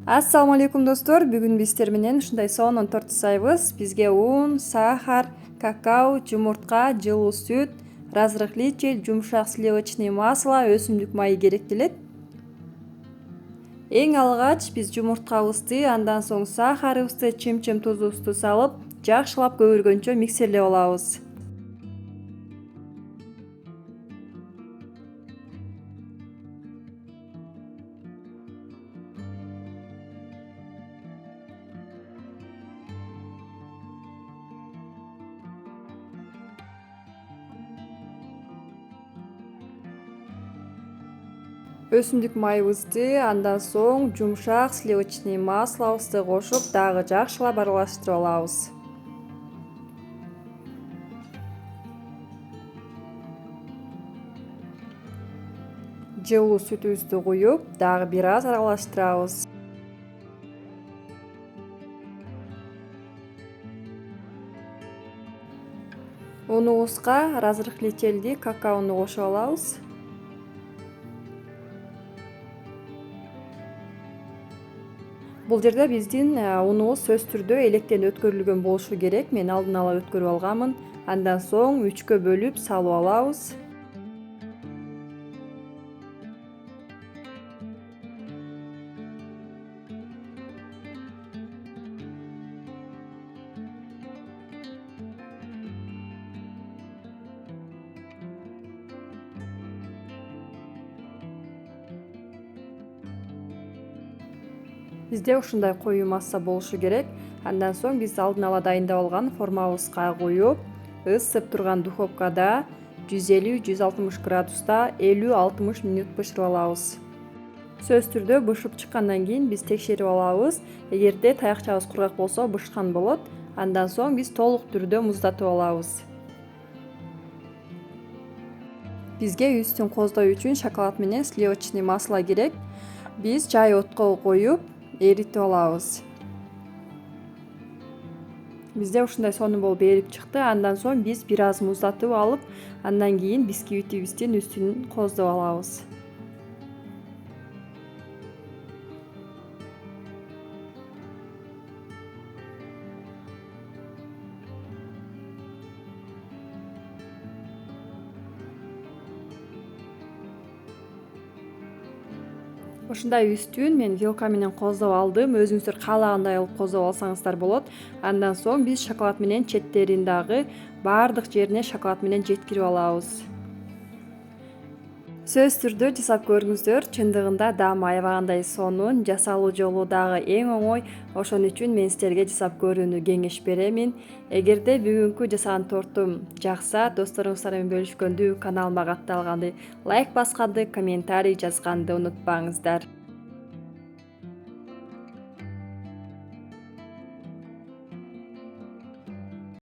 Assalamu alaikum dostlar. Бүгүн биз сиздер менен ушундай сонун торт жасайбыз. Бизге un, сахар, какао, жумуртка, жылуу сүт, разрыхлитель, жумшак сливочный масло, өсүмдүк майы керектелет. Эң алгач биз жумурткабызды, андан соң сахарыбызды, чим-чим тузубузду салып, жакшылап көбүргөнчө миксерлеп алабыз. Өсүмдүк майыбызды, андан соң жумшак сливочный маслобузду кошуп, дагы жакшылап аралаштырып алабыз. Жылуу сүтүбүздү куюп, дагы бир аз аралаштырабыз. Унубузга разрыхлительди, какаону кошуп алабыз. Бул жерде биздин унубуз сөзсүз түрдө электен өткөрүлгөн болушу керек. Мен алдын ала өткөрүп алганмын. Андан соң 3кө бөлүп салып алабыз. Бизде ушундай коюу масса болушу керек. Андан соң биз алдын ала дайындап алган формабызга куюп, ысып турган духовкада 150-160 градуста 50-60 мүнөт бышырып алабыз. Сөзсүз түрдө бышып чыккандан кийин биз текшерип алабыз. Эгерде таякчабыз кургак болсо бышкан болот. Андан соң биз толук түрдө муздатып алабыз. Бизге үстүн коздоо үчүн шоколад менен сливочный масло керек. Биз жай отко коюп эритип алабыз. Бизде ушундай сонун болуп эрип чыкты. Андан соң биз бир аз муздатып алып, андан кийин бисквитибиздин үстүн коздоп алабыз. Ушундай үстүн мен вилка менен коздоп алдым. Өзүңүздөр каалагандай кылып коздоп алсаңыздар болот. Андан соң биз шоколад менен четтерин дагы баардык жерине шоколад менен жеткирип алабыз. Сөзсүз түрдө жасап көрүңүздөр. Чындыгында даамы аябагандай сонун, жасалуу жолу дагы эң оңой. Ошон үчүн мен сиздерге жасап көрүүнү кеңеш беремин. Эгерде бүгүнкү жасаган тортум жакса, досторуңуздар менен бөлүшкөндү, каналыма катталганды, лайк басканды, комментарий жазганды унутпаңыздар.